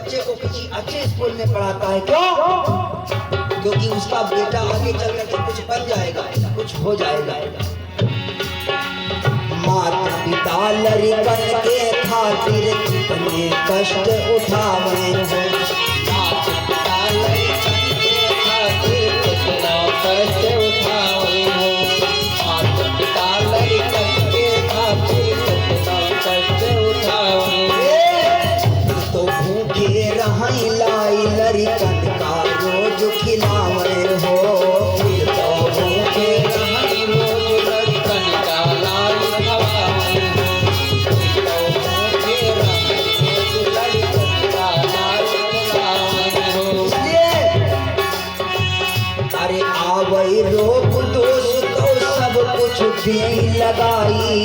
बच्चे को किसी अच्छे स्कूल में पढ़ाता है। क्यों? क्योंकि उसका बेटा आगे चल करके कुछ बन जाएगा, कुछ हो जाएगा। माता पिता लड़कन के खातिर कितने कष्ट उठावे हो। माता पिता लड़कन के खातिर कितना कष्ट उठावे हो। माता पिता लड़कन के खातिर कितना कष्ट उठावे हो। तो भूखे रही लाई लड़कन का रोज खिलावे हो। तो भूखे रही रोज लड़कन का लाल खवावे हो। तो भूखे रही रोज लड़कन का लाल खवावे हो। अरे आवई रोग दोष तो सब कुछ दे लगाई।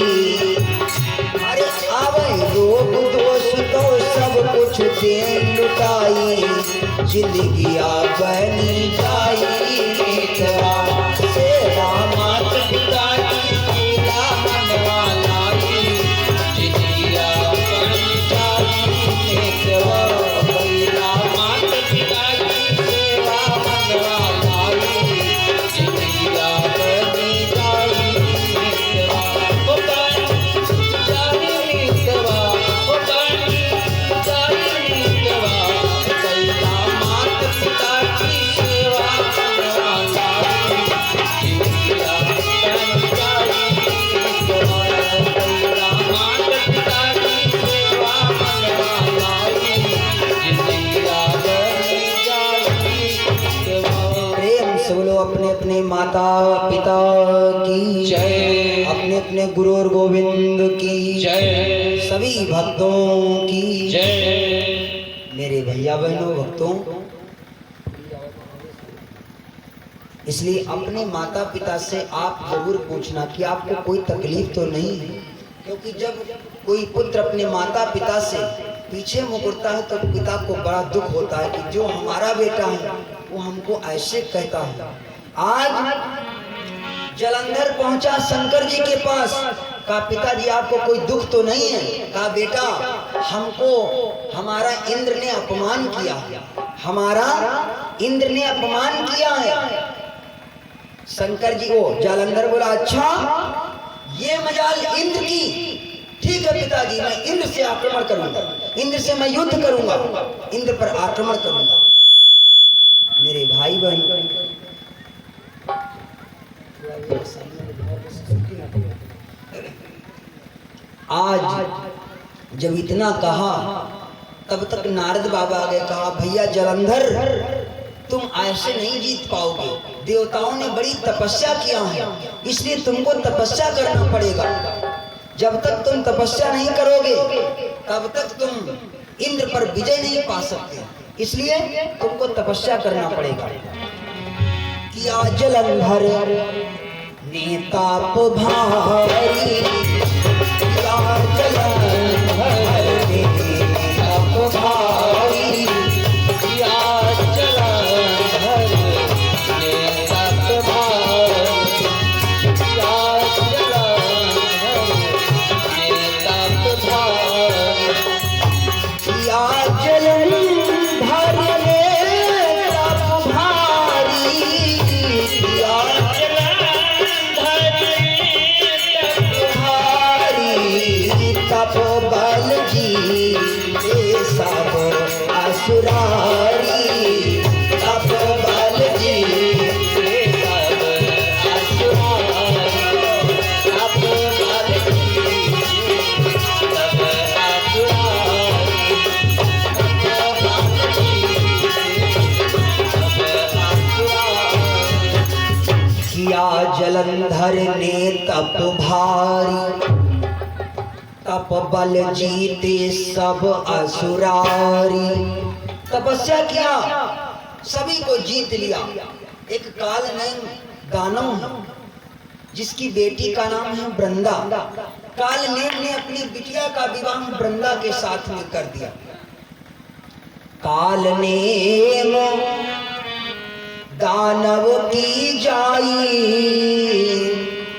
अरे आवई रोग दोष तो सब कुछ दे लुटाई। जिंदगिया बनी जाई मितवा सेवा मात पिता की पूरा मनवा लाई। जिंदगिया बनी जाई मितवा भैया मात पिता की सेवा मनवा लाई। जिंदगिया बनी जाई मितवा ओ बनी जाई मितवा ओ बनी जाई मितवा भैया मात पिता की सेवा मनवा लाई। जिंदगिया बनी जाई मितवा भैया मात पिता की सेवा मनवा लाई। जिंदगिया बनी जाई मितवा। प्रेम से बोलो अपने अपने माता पिता की जय, अपने अपने गुरु और गोविंद की जय, सभी भक्तों की जय। मेरे भैया बहनों भक्तों, इसलिए अपने माता पिता से आप जरूर पूछना कि आपको कोई तकलीफ तो नहीं है। क्योंकि जब कोई पुत्र अपने माता पिता से पीछे मुकरता है तो पिता को बड़ा दुख होता है कि जो हमारा बेटा है वो हमको ऐसे कहता है। आज जलंधर पहुंचा शंकर जी के पास, कहा पिताजी आपको कोई दुख तो नहीं है? कहा बेटा हमको हमारा इंद्र ने अपमान किया, हमारा इंद्र ने अपमान किया है। शंकर जी को जालंधर बोला अच्छा ये मजाल इंद्र की, ठीक है पिताजी मैं इंद्र से आक्रमण करूंगा, इंद्र से मैं युद्ध करूंगा, इंद्र पर आक्रमण करूंगा। मेरे भाई बहन आज जब इतना कहा तब तक नारद बाबा आ गए। कहा भैया जलंधर तुम ऐसे नहीं जीत पाओगे, देवताओं ने बड़ी तपस्या किया है, इसलिए तुमको तपस्या करना पड़ेगा। जब तक तुम तपस्या नहीं करोगे तब तक तुम इंद्र पर विजय नहीं पा सकते, इसलिए तुमको तपस्या करना पड़ेगा। किया जलंधर ने ताप भारी, किया जलंधर ने ताप भारी, किया जलंधर ने ताप भारी, किया जलंधर ने ताप भारी, किया जलंधर ने ताप भारी, किया तप बल जी ये सब असुरारी, तप बल जी ये सब असुरारी, तप बल जी सब असुरारी, तप बल जी सब असुरारी। किया जलंधर ने तप भारी, तप बल जीते सब असुरारी। तपस्या किया, सभी को जीत लिया। एक काल नेम दानव है जिसकी बेटी का नाम है वृंदा। काल नेम ने अपनी बिटिया का विवाह वृंदा के साथ में कर दिया। काल नेम दानव की जाई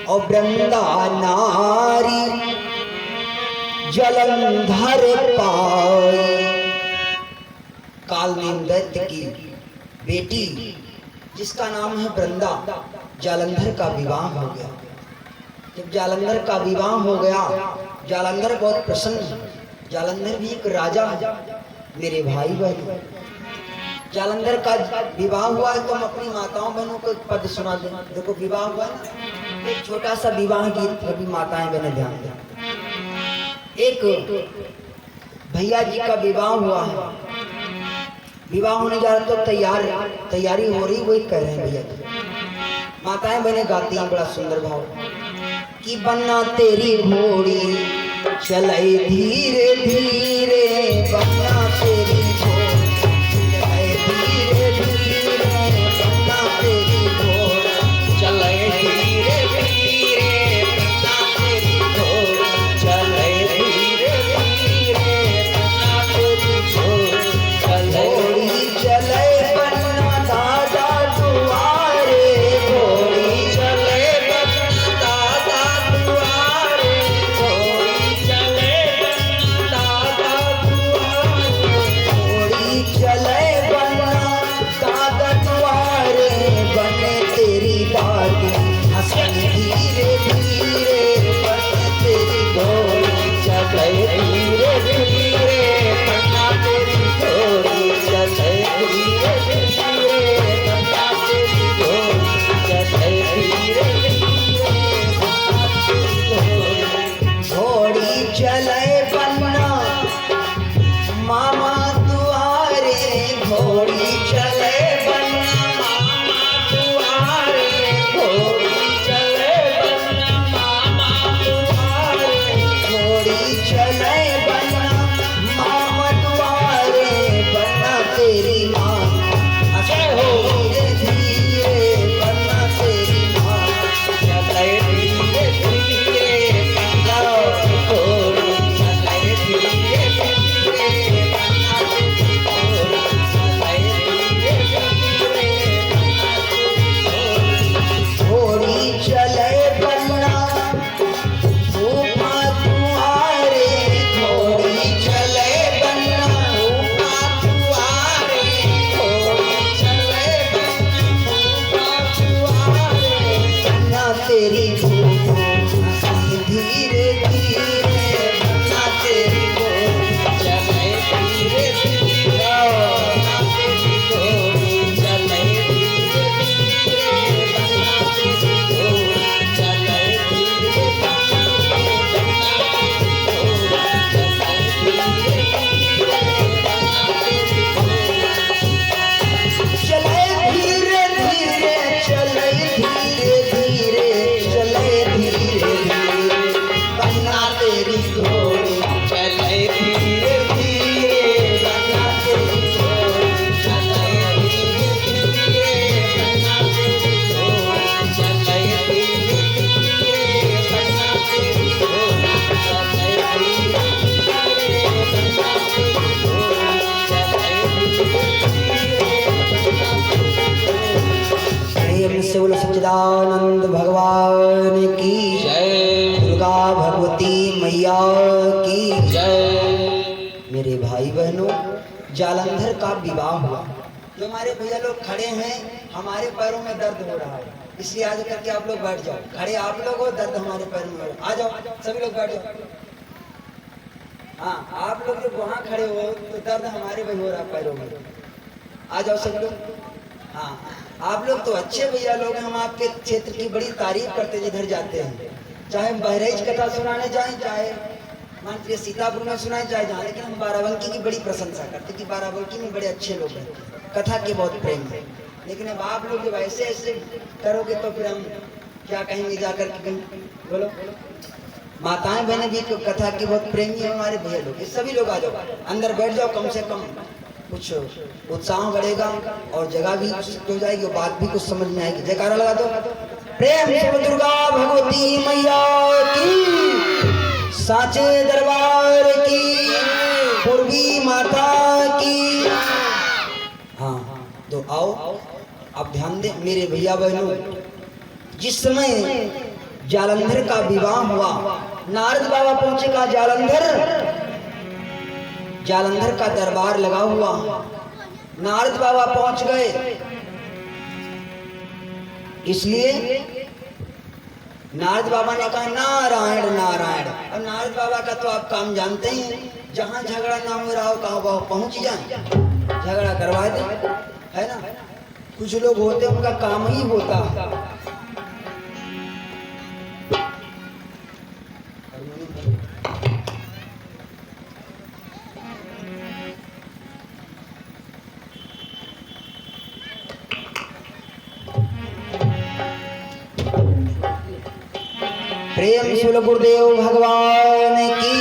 और वृंदा नारी जलंधर पाई। काल नेम दैत्य की बेटी जिसका नाम है वृंदा, जालंधर का विवाह हो गया। जब जालंधर का विवाह हो गया, जालंधर बहुत प्रसन्न। जालंधर भी एक राजा है मेरे भाई बहन। जालंधर का विवाह हुआ है तो हम अपनी माताओं बहनों को एक पद सुना दें। देखो विवाह हुआ है ना, एक छोटा सा विवाह गीत अभी माताएं बहनें ध्यान दें। एक भैया जी का विवाह हुआ है, विवाह होने जा रहा तो तैयारी हो रही, वही कह रहे हैं भैया जी। माताएं बहनें गाती हैं बड़ा सुंदर भाव कि बन्ना तेरी घोड़ी चले धीरे धीरे, बन्ना तेरी घोड़ी चले धीरे धीरे, बन्ना तेरी घोड़ी चले धीरे धीरे, बन्ना तेरी घोड़ी चले धीरे धीरे, बन्ना तेरी घोड़ी चले बन्ना दादा दुआरे, घोड़ी चले बन्ना दादा दुआरे, घोड़ी चले बन्ना दादा दुआरे, घोड़ी चले बन्ना दादा दुआरे, बने तेरी दादी हंसनी धीरे धीरे, बने तेरी घोड़ी चले धीरे धीरे, बन्ना तेरी घोड़ी चले धीरे धीरे, बन्ना तेरी घोड़ी चले धीरे धीरे, बन्ना तेरी घोड़ी चले बन्ना मामा दुआरे, घोड़ी चले बन्ना मामा दुआरे, घोड़ी चले बन्ना मामा दुआरे, घोड़ी चले बन्ना मामा दुआरे, बन्ना तेरी माँ अजय हो धीरे धीरे, बन्ना तेरी माँ चले धीरे धीरे, बन्ना घोड़ी चले धीरे धीरे, बन्ना तेरी घोड़ी चले धीरे धीरे, बन्ना तेरी घोड़ी चले बन्ना ऊपा दुआरे, घोड़ी चले बन्ना ऊपा दुआरे, घोड़ी चले बन्ना ऊपा दुआरे, बन्ना तेरी घोड़ी धीरे धीरे, बन्ना तेरी घोड़ी चले धीरे धीरे, बन्ना तेरी घोड़ी चले धीरे धीरे, बन्ना तेरी घोड़ी चले धीरे धीरे, बन्ना तेरी घोड़ी चले धीरे धीरे, चले धीरे धीरे, चले धीरे धीरे, बन्ना तेरी घोड़ी चले धीरे धीरे, बन्ना तेरी घोड़ी चले धीरे धीरे, बन्ना तेरी घोड़ी चले धीरे धीरे, बन्ना तेरी घोड़ी चले धीरे धीरे, बन्ना तेरी घोड़ी चले धीरे। प्रेम से बोलो सच्चिदानंद भगवान की जय, दुर्गा भगवती मैया की जय। मेरे भाई बहनों, जालंधर का विवाह हुआ। जो हमारे भैया लोग खड़े हैं, हमारे पैरों में दर्द हो रहा है, इसलिए आज करके आप लोग बैठ जाओ। खड़े आप लोग हो, दर्द हमारे पैरों में हो, आ जाओ सभी लोग बैठ जाओ। हाँ, आप लोग जब वहाँ खड़े हो तो दर्द हमारे भी हो रहा है पैरों में, आ जाओ सब लोग। हाँ, आप लोग तो अच्छे भैया लोग हैं, हम आपके क्षेत्र की बड़ी तारीफ करते हैं जिधर जाते हैं, चाहे हम बहराइच कथा सुनाने जाएं, चाहे मान लीजिए सीतापुर में सुनाए चाहे जहाँ, लेकिन हम बाराबंकी की बड़ी प्रशंसा करते कि बाराबंकी में बड़े अच्छे लोग हैं, कथा के बहुत प्रेम है। लेकिन अब आप लोग जब ऐसे ऐसे करोगे तो फिर हम क्या कहेंगे जाकर के कहीं, बोलो। माताएं बहनें भी कथा की बहुत प्रेमी है हमारे भैया लोग, सभी लोग आ जाओ, अंदर बैठ जाओ, कम से कम कुछ उत्साह बढ़ेगा और जगह भी हो जाएगी और बात भी कुछ समझ में आएगी। जयकारा लगा दो प्रेम से, दुर्गा भगवती मैया की, साचे दरबार की, पूर्वी माता की। हाँ, तो आओ अब ध्यान दें मेरे भैया बहनों, जिस समय जालंधर का विवाह हुआ, नारद बाबा पहुंचे, कहा जालंधर का दरबार लगा हुआ, नारद बाबा पहुंच गए। इसलिए नारद बाबा ने कहा नारायण नारायण। अब नारद बाबा का तो आप काम जानते ही हैं, जहां झगड़ा ना हो रहा हो कहा वह पहुंच जाए, झगड़ा करवा दे, है ना। कुछ लोग होते उनका काम ही होता है। प्रेम सुल गुरुदेव भगवान की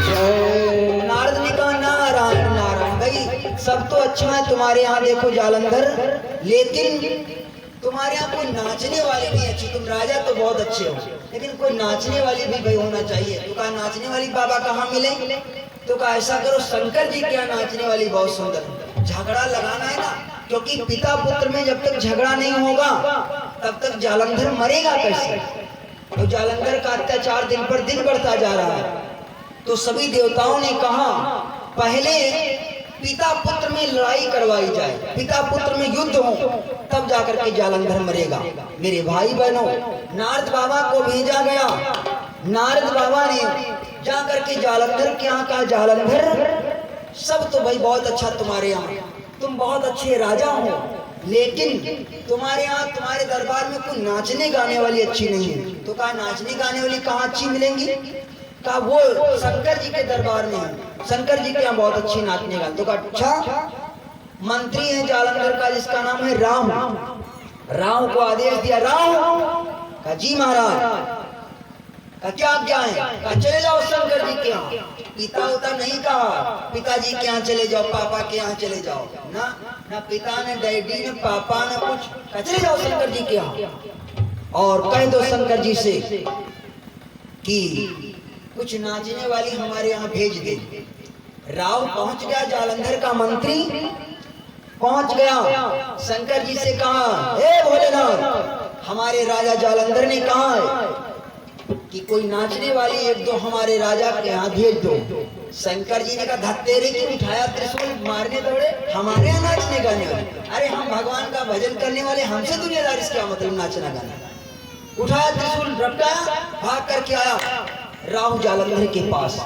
जय। नारद ने कहा नारायण नारायण। भाई सब तो अच्छा है तुम्हारे यहाँ, देखो जालंधर, लेकिन तुम्हारे यहाँ कोई नाचने वाली नहीं अच्छी। तुम राजा तो बहुत अच्छे हो, लेकिन कोई नाचने वाली भी भाई होना चाहिए। तो कहा नाचने वाली बाबा कहाँ मिले? तो कहा ऐसा करो, शंकर जी के यहाँ नाचने वाली बहुत सुंदर। झगड़ा लगाना है ना, क्योंकि पिता पुत्र में जब तक झगड़ा नहीं होगा तब तक जालंधर मरेगा कैसे। तो जालंधर का अत्याचार दिन पर दिन बढ़ता जा रहा है। तो सभी देवताओं ने कहा पहले पिता पुत्र में लड़ाई करवाई जाए, पिता पुत्र में युद्ध हो, तब जाकर के जालंधर मरेगा। मेरे भाई बहनों, नारद बाबा को भेजा गया। नारद बाबा ने जाकर के जालंधर के यहाँ कहा जालंधर सब तो भाई बहुत अच्छा तुम्हारे यहाँ, तुम बहुत अच्छे राजा हो, लेकिन तुम्हारे यहाँ तुम्हारे दरबार में कोई नाचने गाने वाली अच्छी नहीं है। तो कहा नाचने गाने वाली कहाँ अच्छी मिलेंगी? कहा वो शंकर जी के दरबार में है, शंकर जी के यहाँ बहुत अच्छी नाचने गाने। तो कहा अच्छा, मंत्री है जालंधर का जिसका नाम है राम। राम को आदेश दिया, राम कहा जी महाराज। का क्या आज्ञा है? कहा चले जाओ शंकर जी के यहाँ। पिता होता नहीं कहा पिताजी के यहाँ चले जाओ, पापा के यहाँ चले जाओ, ना ना पिता ने डैडी ने पापा ने कुछ। चले जाओ शंकर जी के यहाँ और कह दो शंकर जी से कि कुछ नाचने वाली हमारे यहाँ भेज दे। राव पहुंच गया, जालंधर का मंत्री पहुंच गया, शंकर जी से कहा हे भोलेनाथ, हमारे राजा जालंधर ने कहा है कि कोई नाचने वाली एक दो हमारे राजा के यहाँ भेज दो। शंकर जी ने कहा धत्तेरे की उठाया त्रिशूल मारने दौड़े, हमारे यहाँ नाचने गाने वाले? अरे हम भगवान का भजन करने वाले, हमसे दुनियादारी क्या मतलब नाचना गाना। उठाया त्रिशूल, रपटाया, भाग करके आया राव जालंधर के पास।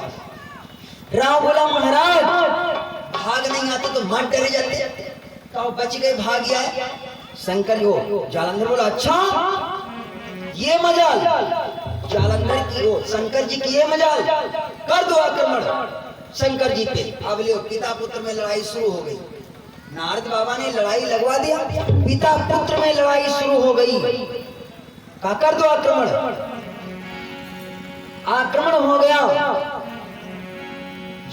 राव बोला महाराज भाग नहीं आते तो मत डरे जाते, कहो बच गए, भाग गया। शंकर जी जालंधर बोला अच्छा ये मजाल जालंधर की हो, शंकर जी की ये मजाल, कर दो आक्रमण शंकर जी पे। अब ले पिता पुत्र में लड़ाई शुरू हो गई। नारद बाबा ने लड़ाई लगवा दिया, पिता पुत्र में लड़ाई शुरू हो गई। कहा कर दो आक्रमण। आक्रमण हो गया,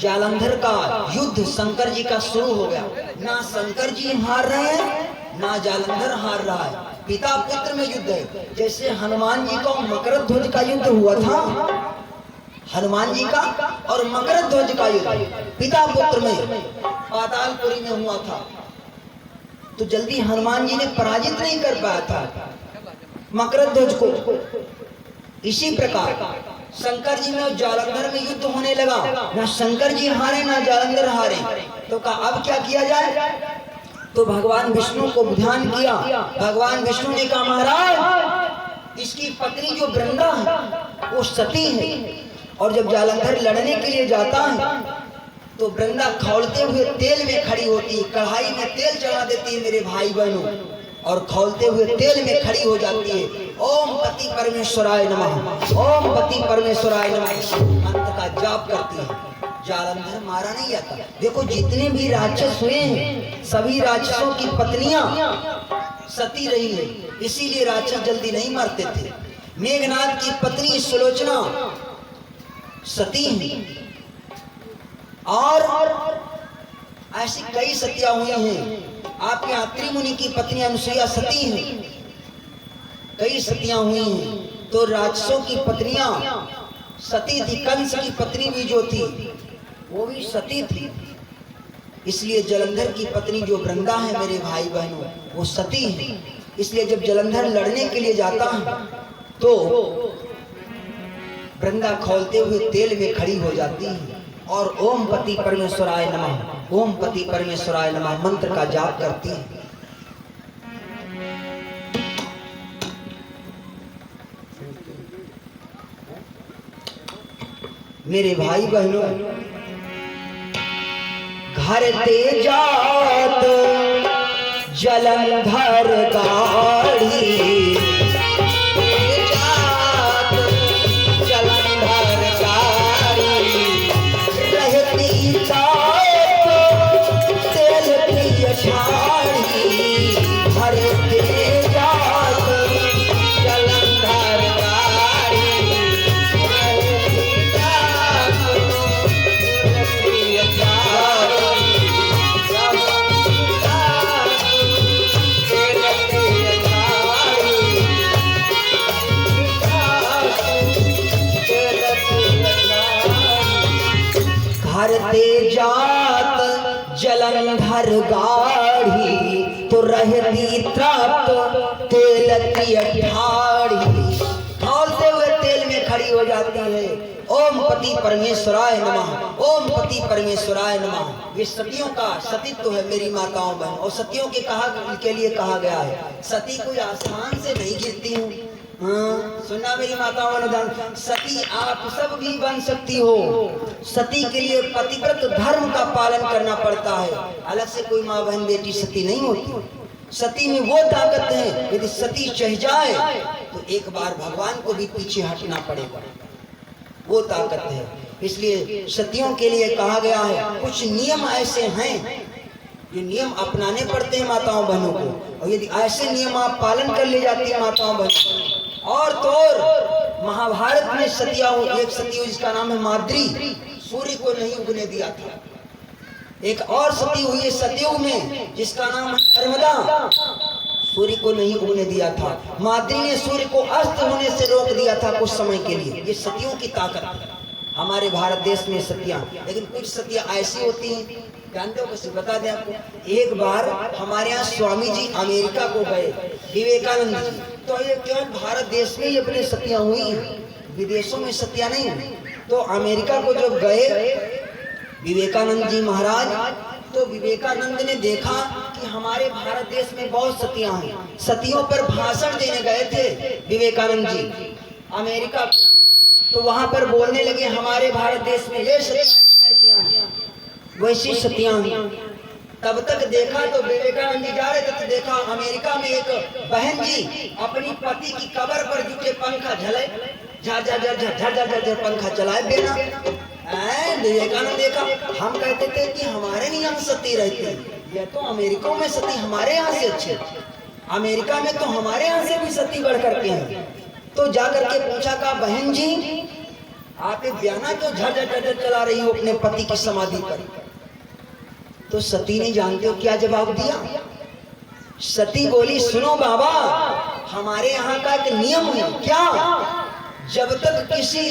जालंधर का युद्ध शंकर जी का शुरू हो गया। ना शंकर जी हार रहे हैं ना जालंधर हार रहा है, पिता पुत्र में युद्ध है। जैसे हनुमान जी का मकर ध्वज का युद्ध हुआ था, हनुमान जी का और मकर ध्वज का युद्ध पिता पुत्र में पातालपुरी में हुआ था, तो जल्दी हनुमान जी ने पराजित नहीं कर पाया था मकर ध्वज को। इसी प्रकार शंकर जी में और जालंधर में युद्ध होने लगा, ना शंकर जी हारे ना जालंधर हारे। तो कहा अब क्या किया जाए? तो भगवान विष्णु को ध्यान किया। भगवान विष्णु ने कहा महाराज इसकी पत्नी जो वृंदा है वो सती है, और जब जालंधर लड़ने के लिए जाता है तो वृंदा खौलते हुए तेल में खड़ी होती है, कढ़ाई में तेल चढ़ा देती है मेरे भाई बहनों, और खौलते हुए तेल में खड़ी हो जाती है। ओम पति परमेश्वराय नमः, ओम पति परमेश्वराय नमः मंत्र का जाप करती है। जालंधर मारा नहीं जाता। देखो जितने भी राक्षस हुए हैं सभी राक्षसों की पत्नियां सती रही है, इसीलिए राक्षस जल्दी नहीं मरते थे। मेघनाथ की पत्नी सुलोचना सती है, और ऐसी कई सतियां हुई हैं। आपके अत्रि मुनि की पत्नी अनुसुईया सती है, कई सतियां हुई हैं। तो राक्षसों की पत्नियां सती थी। कंस की पत्नी भी जो थी वो भी सती थी, इसलिए जालंधर की पत्नी जो वृंदा है मेरे भाई बहनों वो सती है। इसलिए जब जालंधर लड़ने के लिए जाता है तो वृंदा खौलते हुए तेल में खड़ी हो जाती है और ओम पति परमेश्वराय नमः ओम पति परमेश्वराय नमः मंत्र का जाप करती हैं। मेरे भाई बहनों, घर ते जात जलंधर गाड़ी, जात जलंधर गाड़ी, रहती जात तेल की अछाड़ी, घर ते जात जलंधर गाड़ी, घर ते जात जलंधर गाड़ी, तो रहती त्रात तेल की अठाड़ी, खौलते हुए तेल में खड़ी हो जाती है। ओम पति परमेश्वराय नमः, ओम पति परमेश्वराय नमः। ये सतियों का सतीत्व है मेरी माताओं बहन, और सतियों के लिए कहा गया है। सती कोई आसमान से नहीं गिरती हूँ। हाँ, सुनना मेरी माताओं बहन, सती आप सब भी बन सकती हो। सती के लिए पतिव्रत धर्म का पालन करना पड़ता है। अलग से कोई माँ बहन बेटी सती नहीं होती। सती में वो ताकत है, यदि सती चढ़ जाए तो एक बार भगवान को भी पीछे हटना पड़ेगा, वो ताकत है। इसलिए सतियों के लिए कहा गया है। कुछ नियम ऐसे हैं, ये नियम अपनाने पड़ते हैं माताओं बहनों को, और यदि ऐसे नियम आप पालन कर ले जाती है माताओं बहनों। और तो और महाभारत में सतिया, एक सती हुई जिसका नाम है माद्री, सूर्य को नहीं उगने दिया था। एक और सती हुई है सतयुग में जिसका नाम है नर्मदा, सूर्य को नहीं उगने दिया था। माद्री ने सूर्य को अस्त होने से रोक दिया था कुछ समय के लिए। ये सतियों की ताकत है हमारे भारत देश में सतियां। लेकिन कुछ सतियां ऐसी होती हैं, जानते हो कैसे, बता दें आपको। एक बार हमारे यहाँ स्वामी जी अमेरिका को गए, विवेकानंद जी, तो ये केवल भारत देश में ही अपनी सतियां हुई, विदेशों में सतियां नहीं। तो अमेरिका को जब गए विवेकानंद जी महाराज, तो विवेकानंद ने देखा कि हमारे भारत देश में बहुत सतियां हैं। सतियों पर भाषण देने गए थे विवेकानंद जी अमेरिका, तो वहां पर बोलने लगे हमारे भारत देश में ये सतियां हैं, वैसी सतियां हैं। तब तक देखा तो विवेकानंद जी जा रहे थे, तो देखा अमेरिका में एक बहन जी अपनी पति की कब्र पर जुटे पंखा झले, झर झर झर झर झर झर झर पंखा चलाए बिना। विवेकानंद देखा, हम कहते थे कि हमारे यहाँ सती रहती है, ये तो अमेरिका में सती हमारे यहाँ से अच्छी, अमेरिका में तो हमारे यहाँ से भी सती बढ़ करके हैं। तो जाकर के पूछा का बहन जी आप एक बयाना तो झर झर झर चला रही हो अपने पति की समाधि पर। तो सती ने जानते हो क्या जवाब दिया? सती बोली सुनो बाबा, हमारे यहाँ का एक नियम है, क्या, जब तक किसी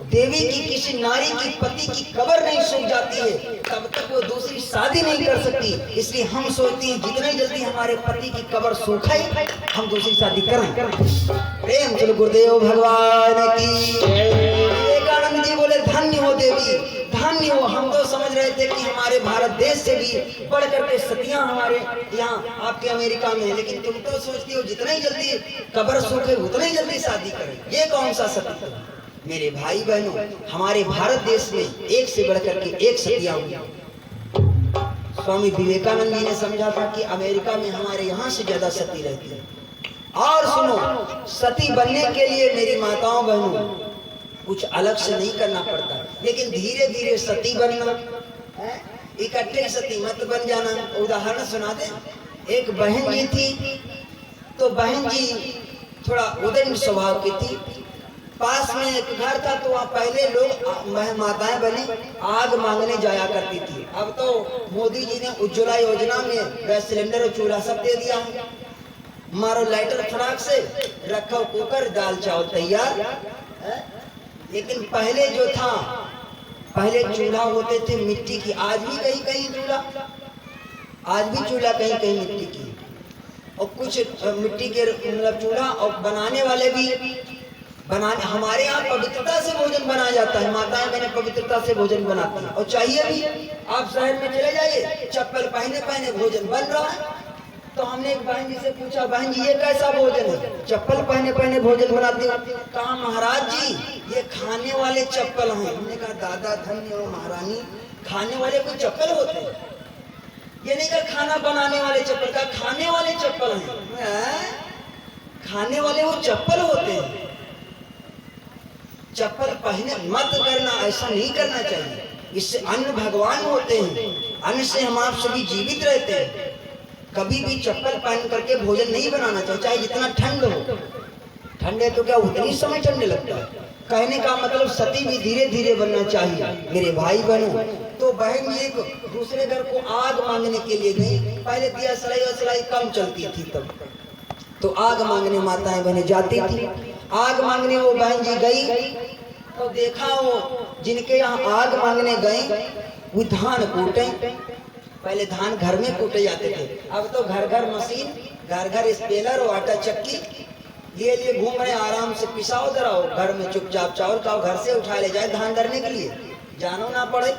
देवी की, किसी नारी की पति की कब्र नहीं सूख जाती है तब तक वो दूसरी शादी नहीं कर सकती। इसलिए हम सोचते हैं जितनी जल्दी हमारे पति की कब्र सूखे हम दूसरी शादी करें। प्रेम चलो गुरुदेव भगवान की। विवेकानंद जी बोले धन्य हो देवी, धन्य हो। हम तो समझ रहे थे कि हमारे भारत देश से भी बढ़ करके सतियां हमारे यहाँ आपके अमेरिका में है, लेकिन तुम तो सोचती हो जितनी जल्दी कब्र सूखे उतनी जल्दी शादी करें। ये कौन सा सत्य? मेरे भाई बहनों, हमारे भारत देश में एक से बढ़कर के एक सतियां हुई। स्वामी विवेकानंद जी ने समझा था कि अमेरिका में हमारे यहाँ से ज्यादा सती रहती है। और सुनो, सती बनने के लिए मेरी माताओं बहनों कुछ अलग से नहीं करना पड़ता, लेकिन धीरे धीरे सती बनना, इकट्ठे सती मत बन जाना। उदाहरण सुना दे। एक बहन जी थी, तो बहन जी थोड़ा उदंड स्वभाव की थी। पास में एक घर था, तो वहाँ पहले लोग माताएं बनी आग मांगने जाया करती थी। अब तो मोदी जी ने उज्ज्वला योजना में गैस सिलेंडर और चूल्हा सब दे दिया है। मारो लाइटर फटाक से, रखो कुकर, दाल चावल तैयार। लेकिन पहले जो था, पहले चूल्हा होते थे मिट्टी की, आज भी कहीं कहीं चूल्हा, आज भी चूल्हा कहीं कहीं मिट्टी की, और कुछ मिट्टी के मतलब चूल्हा, और बनाने वाले भी बनाने, हमारे यहाँ पवित्रता से भोजन बनाया जाता है, माताएं बहनें पवित्रता से भोजन बनाती हैं और चाहिए भी। आप शहर में चले जाइए, चप्पल पहने पहने भोजन बन रहा है। तो हमने एक बहन जी से पूछा, बहन जी ये कैसा भोजन है, चप्पल पहने पहने भोजन बनाती हो? कहा महाराज जी ये खाने वाले चप्पल हैं। हमने कहा दादा धन्य हो महारानी, खाने वाले कोई चप्पल होते हैं? ये नहीं कहा खाना बनाने वाले चप्पल, का खाने वाले चप्पल हैं। खाने वाले वो चप्पल होते हैं। चप्पल पहने मत करना, ऐसा नहीं करना चाहिए। इससे अन्न भगवान होते हैं, अन्न से हम आप सभी जीवित रहते हैं। कभी भी चप्पल पहन करके भोजन नहीं बनाना चाहिए, चाहे जितना ठंड हो। ठंड है तो क्या उतनी समय ठंड लगता है? कहने का मतलब सती भी धीरे धीरे बनना चाहिए मेरे भाई बहनों। तो बहन जी एक दूसरे घर को आग मांगने के लिए गई। पहले दिया सलाई और सलाई कम चलती थी तब, तो आग मांगने माताएं बहनें जाती थी। आग मांगने वो बहन जी गई तो देखा वो जिनके यहाँ आग मांगने गई वो धान कूटे। पहले धान घर में कूटे जाते थे, अब तो घर घर मशीन, घर घर स्पेलर और आटा चक्की लिए घूम रहे, आराम से पिसाओ जराओ घर में चुपचाप, चावल का घर से उठा ले जाए धान दरने के लिए, जानो ना पड़े।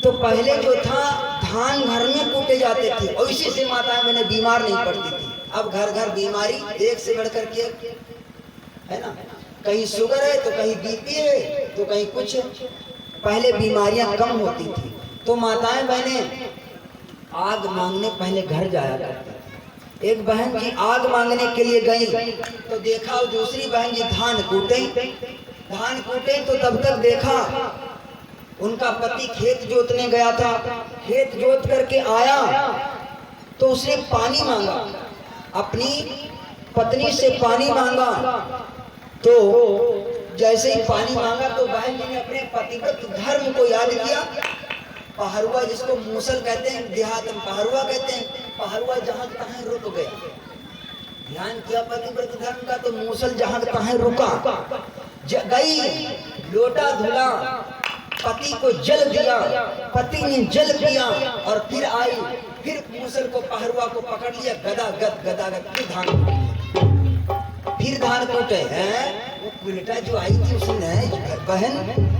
तो पहले जो था धान घर में कूटे जाते थे और इसी से माताएं बहनें बीमार नहीं पड़ती थी। अब घर घर बीमारी एक से बढ़कर के है ना, कहीं शुगर है तो कहीं बीपी है तो कहीं कुछ। पहले बीमारियां कम होती थी। तो माताएं बहनें आग मांगने पहले घर जाया करती थी। एक बहन जी आग मांगने के लिए गई तो देखा दूसरी बहन जी धान कूटे। धान कूटे तो तब तक देखा उनका पति खेत जोतने गया था। खेत जोत करके आया तो उसने पानी मांगा, अपनी पत्नी से पानी मांगा। तो जैसे ही पानी मांगा तो बहन जी ने अपने पतिव्रत धर्म को याद किया। पहरुआ जिसको मूसल कहते हैं, देहात में पहरुआ कहते हैं, पहरुआ जहां तहां रुक गया। ध्यान किया पतिव्रत धर्म का, तो मूसल जहां तहां रुका। गई लोटा धुला, पति को जल दिया, पति ने जल पिया और फिर आई, फिर मूसल को पहरुआ को पकड़ लिया, गदागद गदागद फिर धान कूटे हैं। वो कुलटा जो आई थी उसने, बहन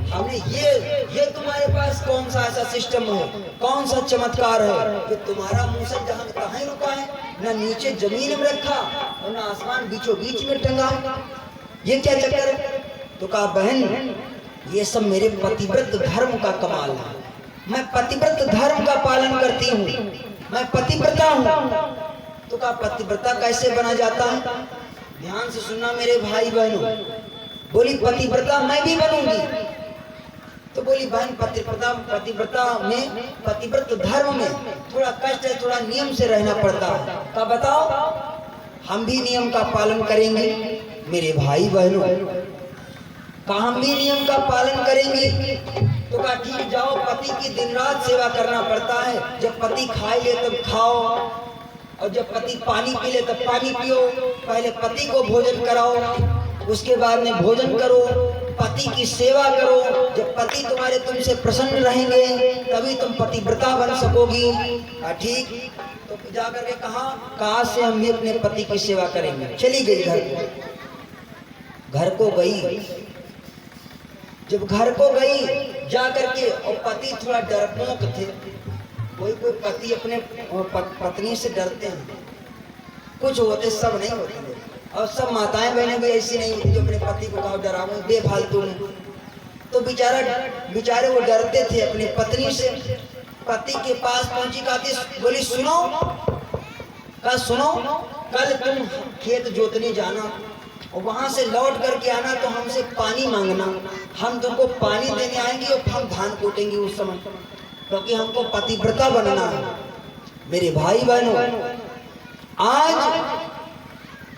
हमने ये तुम्हारे पास कौन सा ऐसा सिस्टम है, कौन सा चमत्कार है कि तुम्हारा मूसल जहां तहां रुका है, ना नीचे जमीन में रखा और ना आसमान बीचों बीच में टंगा, ये क्या चक्कर है? तो कहा बहन ये सब मेरे पतिव्रत धर्म का कमाल है। मैं पतिव्रत धर्म का पालन करती हूँ, मैं पतिव्रता हूँ। तो कहा पतिव्रता कैसे बना जाता है? ध्यान से सुनना मेरे भाई बहनों। बोली पतिव्रता मैं भी बनूंगी। तो बोली बहन पतिव्रता में, पतिव्रत धर्म में थोड़ा कष्ट है, थोड़ा नियम से रहना पड़ता है। कहा बताओ। हम भी नियम का पालन करेंगे मेरे भाई बहनों। कहा हम भी नियम का पालन करेंगे। तो कहा ठीक जाओ, पति की दिन रात सेवा करना पड़ता है। जब पति खाए ले तब खाओ और जब पति पानी पी ले तब पानी पियो। पहले पति को भोजन कराओ, उसके बाद में भोजन करो, पति की सेवा करो। जब पति तुम्हारे तुमसे प्रसन्न रहेंगे तभी तुम पतिव्रता बन सकोगी। ठीक। तो जाकर के कहा से हम भी अपने पति की सेवा करेंगे। चली गई घर को गई। जब घर को गई जाकर के, और पति थोड़ा डरपोक थे। कोई पति अपने पत्नी से डरते हैं, कुछ होते, सब नहीं होते। और सब माताएं बहनें भी ऐसी नहीं होती जो अपने पति को कहो डराओ बेफालतू में। तो बेचारे वो डरते थे अपनी पत्नी से। पति के पास पहुंची, कहती बोली सुनो, कल तुम खेत जोतने जाना और वहां से लौट करके आना तो हमसे पानी मांगना। हम तुमको पानी देने आएंगे और हम धान कूटेंगे उस समय, क्योंकि हमको पतिव्रता बनना है। मेरे भाई बहनों आज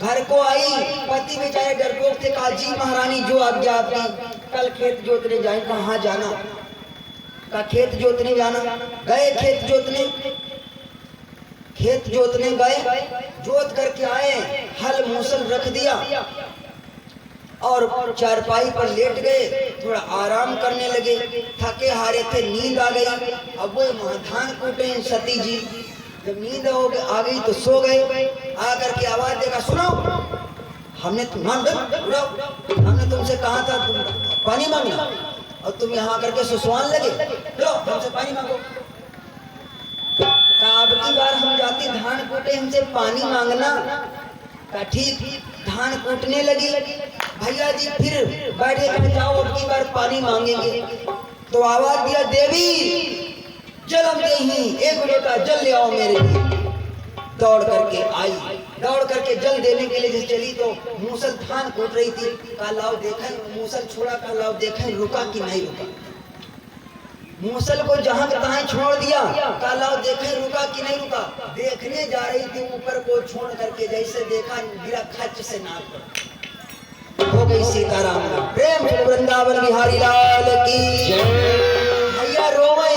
घर को आई, पति बेचारे डरपोक थे। कहा जी महारानी जो आज्ञा आपकी, कल खेत जोतने जाए। कहाँ जाना? कहा खेत जोतने जाना। गए खेत जोतने गए, जोत करके आए, हल मूसल रख दिया और चारपाई पर लेट गए, थोड़ा आराम करने लगे। थके हारे थे, नींद आ गई। अब वो धान कूटे सती जी, जब नींद आ गई तो सो गए। आकर के आवाज देगा सुनो, हमने तुमसे कहा था तुम पानी मांगना और तुम यहाँ करके सुसवान लगे। लो हमसे पानी मांगो। अब की बार हम जाती धान कूटे, हमसे पानी मांगना का ठीक। धान कूटने लगी, भैया जी फिर बैठे कहे जाओ अब की बार पानी मांगेंगे। तो आवाज दिया, देवी जल हम देही, एक लोटा जल ले आओ मेरे लिए। दौड़ करके आई, दौड़ करके जल देने के लिए चली तो मूसल धान कूट रही थी। कालाव देखा, मूसल छोड़ा, कालाव देखा रुका कि नहीं रुका। मूसल को जहां तहां छोड़ दिया, कालाव देखे रुका कि नहीं रुका। देखने जा रही थी ऊपर को छोड़ करके, जैसे देखा गिरा खच से नाक पर। हो गई सीताराम प्रेम वृंदावन बिहारी लाल की। भैया रोवे,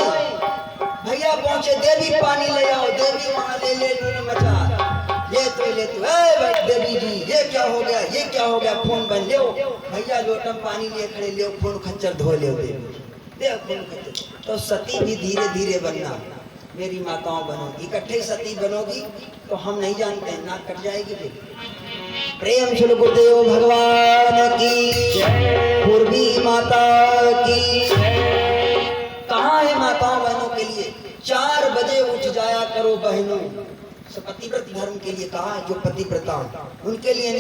भैया पहुंचे, देवी पानी ले आओ। देवी वहां ले लून मचा, ले तो देवी जी ये क्या हो गया, ये क्या हो गया, खून बन लो। भैया लोटम पानी लिए खड़े, ले खून खच्चर धो ले देवी। तो सती भी धीरे धीरे बनना, मेरी माताओं बनोगी, इकट्ठे सती बनोगी तो हम नहीं जानते हैं, नाक कट जाएगी फिर। प्रेम श्री गुरुदेव भगवान की, पूर्वी माता की। कहाँ है माताओं बहनों के लिए 4 बजे उठ जाया करो बहनों। पतिव्रत धर्म के लिए कहा है, जो पतिव्रता उनके लिए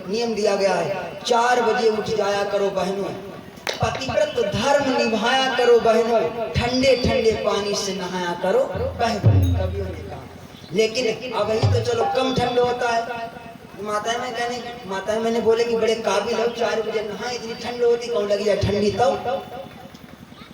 नियम दिया गया है। 4 बजे उठ जाया करो बहनों, पतिव्रत धर्म निभाया करो बहनों, ठंडे ठंडे पानी से नहाया करो बहनों, कवियों ने कहा। लेकिन अब ही तो चलो कम ठंड होता है। माताएं मैंने बोले कि बड़े काबिल हो, 4 बजे नहाए, इतनी ठंड होती कौन लगी जाए ठंडी। तब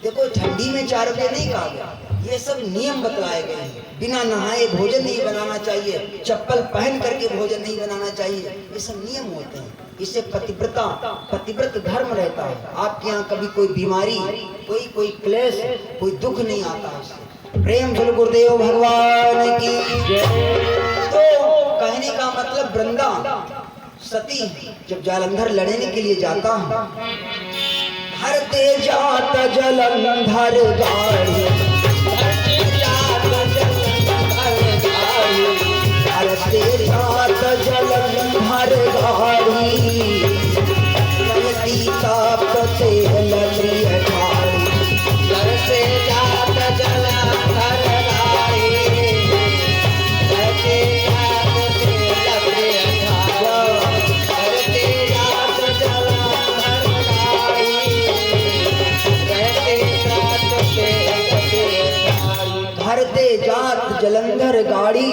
देखो ठंडी में 4 बजे नहीं कहा गया, ये सब नियम बतलाए गए हैं। बिना नहाए भोजन नहीं बनाना चाहिए, चप्पल पहन करके भोजन नहीं बनाना चाहिए, ये सब नियम होते हैं। इससे पतिव्रत धर्म रहता है। आपके यहाँ कभी कोई बीमारी, कोई क्लेश, कोई दुख नहीं आता है। प्रेम श्री गुरुदेव भगवान की। तो कहने का मतलब वृंदा सती जब जालंधर लड़ने के लिए जाता है, हरते जात जलंधर गाड़ी, हरते जात जलंधर गाड़ी, रहती ताप से लड़िय ठाड़ी, हरते जात जलंधर गाड़ी, रहते ताप से लड़िय ठाड़ी, हरते जात जलंधर गाड़ी, रहते ताप से भरते जात जलंधर गाड़ी,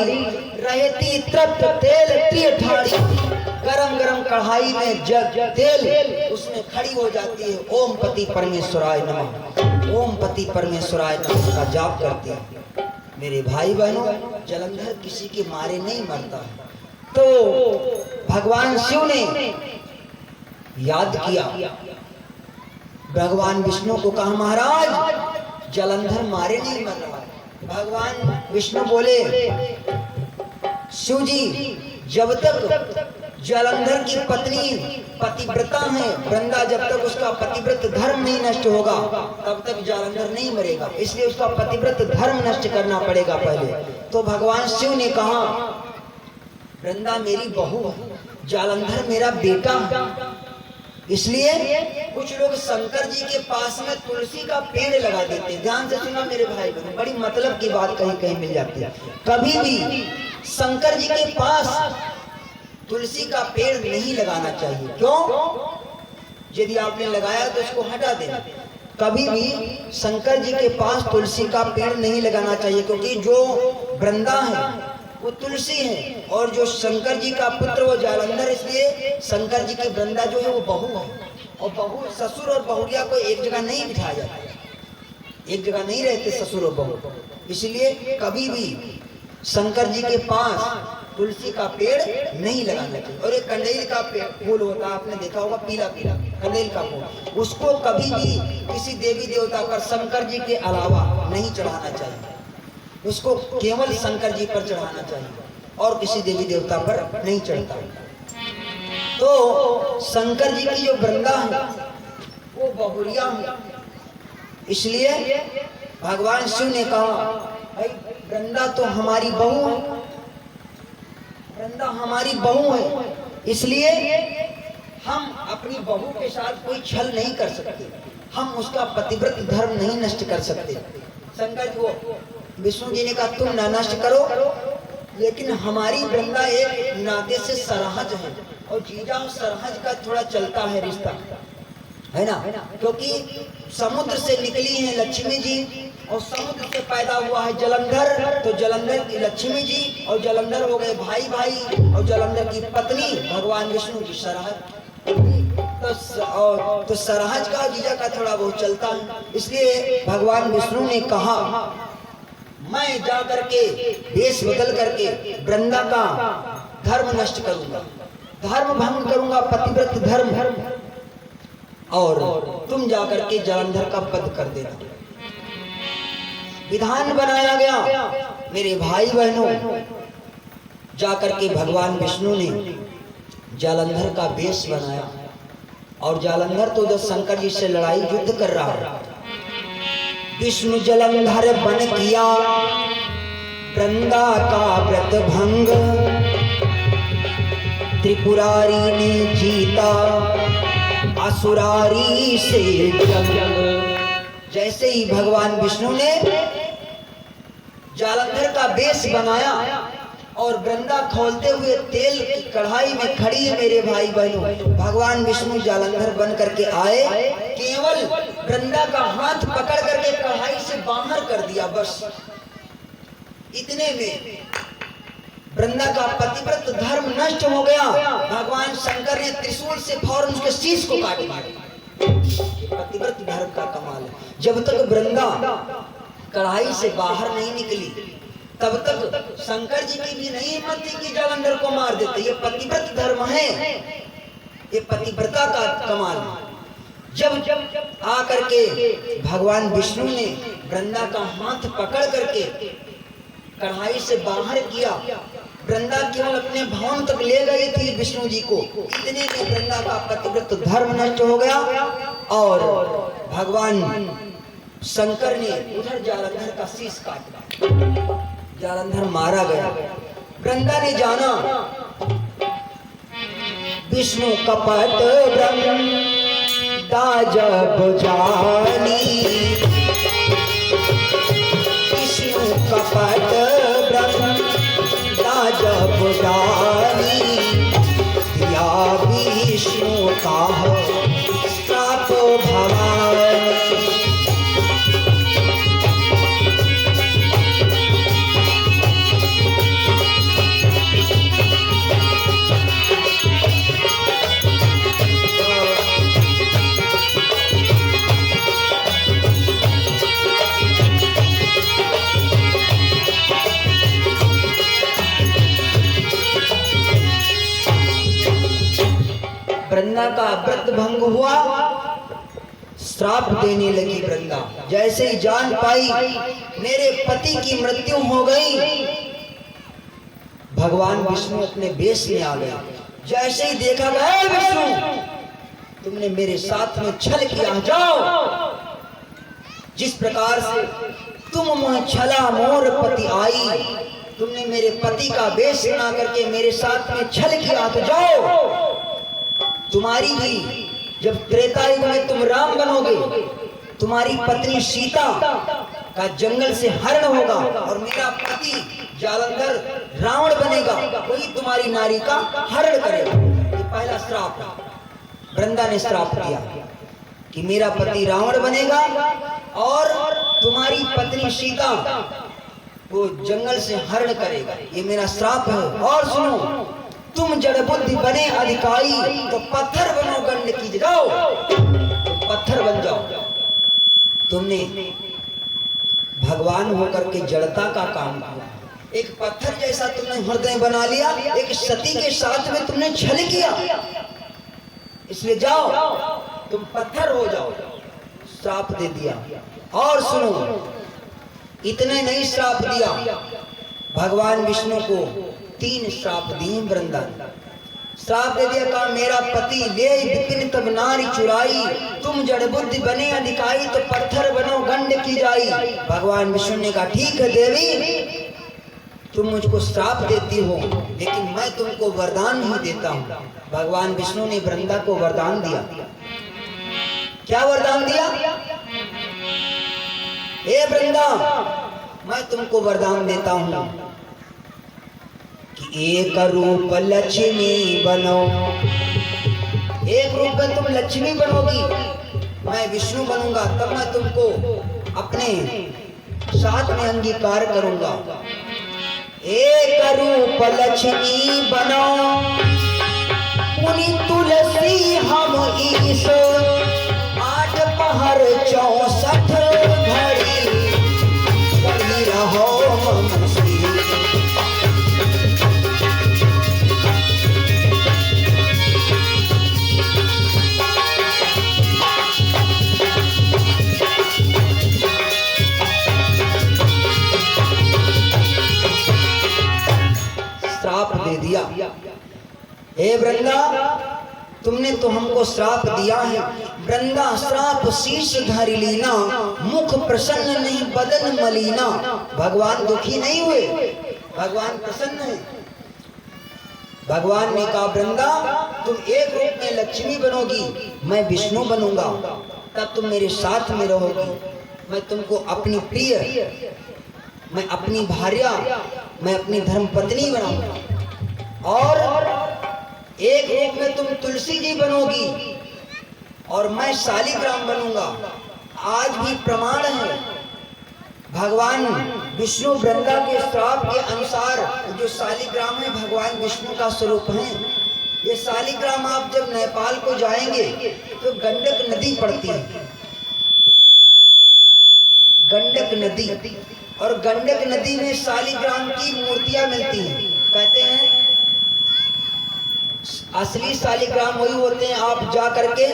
रहती तृप्त तेल प्रिय ठाड़ी। गरम गरम कढ़ाई में जग तेल उसमें खड़ी हो जाती है। ओम पति परमेश्वराय नमः, ओम पति परमेश्वराय नमः का जाप करती है। मेरे भाई बहनों, जलंधर किसी के मारे नहीं मरता है। तो भगवान शिव ने याद किया, भगवान विष्णु को कहा महाराज जलंधर मारे नहीं मर रहा। भगवान विष्णु बोले शिव जी, जब तक जलंधर की पत्नी पतिव्रता है वृंदा, जब तक उसका पतिव्रत धर्म नहीं नष्ट होगा तब तक जलंधर नहीं मरेगा, इसलिए उसका पतिव्रत धर्म नष्ट करना पड़ेगा पहले। तो भगवान शिव ने कहा वृंदा मेरी बहू है, जालंधर मेरा बेटा है। इसलिए कुछ लोग शंकर जी के पास में तुलसी का पेड़ लगा देते हैं। ध्यान से सुना मेरे भाई बहन, बड़ी मतलब की बात कहीं कहीं मिल जाती है। कभी भी शंकर जी के पास तुलसी का पेड़ नहीं लगाना चाहिए। क्यों? यदि आपने लगाया तो उसको हटा देना। कभी भी शंकर जी के पास तुलसी का पेड़ नहीं लगाना चाहिए, क्योंकि जो वृंदा है वो तुलसी है और जो शंकर जी का पुत्र वो जालंधर, इसलिए शंकर जी की वृंदा जो है वो बहू है। और बहू, ससुर और बहुरिया को एक जगह नहीं बिठाया जाता, एक जगह नहीं रहते ससुर और बहू। इसलिए कभी भी शंकर जी के पास तुलसी का पेड़ नहीं लगाना चाहिए। और एक कंडेल का फूल होता है, आपने देखा होगा, पीला पीला कंडेल का फूल, उसको कभी भी किसी देवी देवता पर शंकर जी के अलावा नहीं चढ़ाना चाहिए। उसको केवल शंकर जी पर चढ़ाना चाहिए और किसी देवी देवता पर नहीं चढ़ता। तो शंकर जी की जो वृंदा है वो बहुरिया है, इसलिए भगवान शिव ने कहा भाई वृंदा तो हमारी बहू है, वृंदा हमारी बहू है, इसलिए हम अपनी बहू के साथ कोई छल नहीं कर सकते, हम उसका पतिव्रत धर्म नहीं नष्ट कर सकते। शंकर जी को विष्णु जी ने कहा तुम न नष्ट करो, लेकिन हमारी वृंदा एक नाते से सरहज है, और जीजा और सरहज का थोड़ा चलता है रिश्ता, है ना, क्योंकि समुद्र से निकली है लक्ष्मी जी और समुद्र से पैदा हुआ है जलंधर, तो जलंधर की लक्ष्मी जी और जलंधर हो गए भाई भाई, और जलंधर की पत्नी भगवान विष्णु जी सरहज, तो सरहज का जीजा का थोड़ा बहुत चलता है। इसलिए भगवान विष्णु ने कहा मैं जा करके वेश बदल करके वृंदा का धर्म नष्ट करूंगा, धर्म भंग करूंगा, पतिव्रत धर्म, और तुम जाकर के जलंधर का पद कर देना। विधान बनाया गया। मेरे भाई बहनों, जाकर के भगवान विष्णु ने जालंधर का वेश बनाया, और जालंधर तो उधर शंकर जी से लड़ाई युद्ध कर रहा है। विष्णु जलंधर बन किया वृंदा का व्रत भंग, त्रिपुरारी ने जीता असुरारी से जंग। जैसे ही भगवान विष्णु ने जालंधर का वेश बनाया और वृंदा खोलते हुए तेल की कढ़ाई में खड़ी है मेरे भाई बहनों, भगवान विष्णु जालंधर बन करके आए, केवल वृंदा का हाथ पकड़ करके कढ़ाई से बाहर कर दिया, बस इतने में वृंदा का पतिव्रत धर्म नष्ट हो गया। भगवान शंकर ने त्रिशूल से फौरन उसके शीश को काट दिया। पतिव्रत धर्म का कमाल है। जब तक वृंदा कढ़ाई से बाहर नहीं निकली तब तक शंकर जी की भी नहीं हिम्मत थी कि जालंधर को मार देते। ये पतिव्रत धर्म है, ये पतिव्रता का कमाल है। जब आकर के भगवान विष्णु ने वृंदा का हाथ पकड़ करके कढ़ाई से बाहर किया, वृंदा केवल अपने भवन तक ले गई थी विष्णु जी को, इतने में वृंदा का पतिव्रत धर्म नष्ट हो गया और भगवान शंकर ने उधर जालंधर का शीश काट दिया, जालंधर मारा गया। वृंदा ने जाना विष्णु कपट वृंदा जब जानी, विष्णु कपट वृंदा जब जानी, दिया विष्णु का श्राप भवानी। वृंदा का व्रत भंग हुआ, श्राप देने लगी वृंदा। जैसे ही जान पाई मेरे पति की मृत्यु हो गई, भगवान विष्णु अपने वेश में आ गए। जैसे ही देखा गया विष्णु तुमने मेरे साथ में छल किया, जाओ। जिस प्रकार से तुम मुझे छला मोर पति आई, तुमने मेरे पति का वेश बना करके मेरे साथ में छल किया, तो जाओ। तुम्हारी भी जब त्रेता युग में तुम राम बनोगे, तुम्हारी पत्नी सीता का जंगल से हरण होगा और मेरा पति जालंधर रावण बनेगा, वही तुम्हारी नारी का हरण करेगा। ये पहला श्राप वृंदा ने श्राप किया कि मेरा पति रावण बनेगा और तुम्हारी पत्नी सीता वो जंगल से हरण करेगा, ये मेरा श्राप है। और सुनो, तुम जड़ बुद्धि बने अधिकारी तो पत्थर बनो गंड की, जाओ पत्थर बन जाओ। तुमने भगवान होकर के जड़ता का काम किया, एक पत्थर जैसा तुमने हृदय बना लिया, एक सती के साथ में तुमने छल किया, इसलिए जाओ तुम पत्थर हो जाओ। श्राप दे दिया। और सुनो, इतने नहीं श्राप दिया, भगवान विष्णु को 3 श्राप दिए। वृंदा श्राप दे दिया, कहा मेरा पति ले विपिन तब नारी चुराई, तुम जड़ बुद्धि बने अधिकारी तो पत्थर बनो गंड की जाई। भगवान विष्णु ने कहा ठीक है देवी, तुम मुझको श्राप देती हो, लेकिन मैं तुमको वरदान ही देता हूँ। भगवान विष्णु ने वृंदा को वरदान दिया। क्या वरदान दिया? हे वृंदा, मैं तुमको वरदान देता हूँ कि एक रूप लक्ष्मी बनो। एक रूप में तुम लक्ष्मी बनोगी, मैं विष्णु बनूंगा, तब मैं तुमको अपने साथ में अंगीकार करूंगा। एक रूप लक्ष्मी बनो, मुनि तुलसी हम ईश, 8 पहर 64 घड़ी, पढ़ी रहो मनुष्य। श्राप दे दिया। हे वृंदा, तुमने तो हमको श्राप दिया है। वृंदा श्राप शीश धरि लीना, मुख प्रसन्न नहीं बदन मलीना। भगवान दुखी नहीं हुए, भगवान प्रसन्न है। भगवान ने कहा वृंदा, तुम एक रूप में लक्ष्मी बनोगी, मैं विष्णु बनूंगा, तब तुम मेरे साथ में रहोगी। मैं तुमको अपनी प्रिय, मैं अपनी भार्या, मैं अपनी धर्म पत्नी बनाऊंगा। और एक रूप में तुम तुलसी जी बनोगी और मैं शालिग्राम बनूंगा। आज भी प्रमाण है, भगवान विष्णु वृंदा के श्राप के अनुसार जो शालिग्राम है भगवान विष्णु का स्वरूप है। ये शालिग्राम आप जब नेपाल को जाएंगे तो गंडक नदी पड़ती है, गंडक नदी, और गंडक नदी में शालिग्राम की मूर्तियां मिलती हैं। कहते हैं असली शालिग्राम वही होते हैं। आप जा करके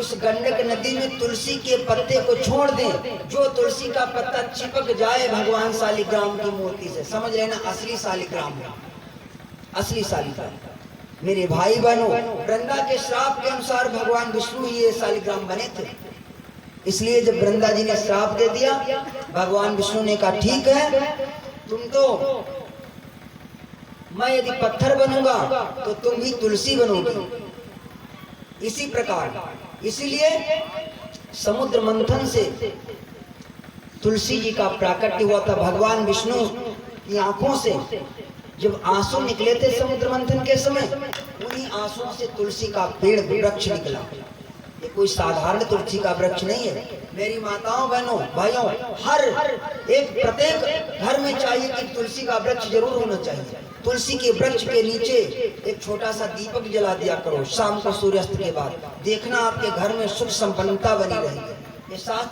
उस गंडक नदी में तुलसी के पत्ते को छोड़ दें, जो तुलसी का पत्ता चिपक जाए भगवान शालिग्राम की मूर्ति से, समझ लेना असली शालिग्राम है, असली शालिग्राम। मेरे भाई बहनों, वृंदा के श्राप के अनुसार भगवान विष्णु ही ये शालिग्राम बने थे। इसलिए जब वृंदा जी ने श्राप दे दिया, भगवान विष्णु ने कहा ठीक है, तुम तो, मैं यदि पत्थर बनूंगा तो तुम भी तुलसी बनोगी। इसी प्रकार, इसीलिए समुद्र मंथन से तुलसी जी का प्राकट्य हुआ था। भगवान विष्णु की आंखों से जब आंसू निकले थे समुद्र मंथन के समय, उन्हीं आंसुओं से तुलसी का पेड़ वृक्ष निकला। ये कोई साधारण तुलसी का वृक्ष नहीं है। मेरी माताओं बहनों भाइयों, हर एक प्रत्येक घर में चाहिए कि तुलसी का वृक्ष जरूर होना चाहिए। तुलसी के वृक्ष के नीचे एक छोटा सा दीपक जला दिया करो शाम को सूर्यास्त के बाद, देखना आपके घर में सुख संपन्नता बनी रहेगी। ये शास्त्र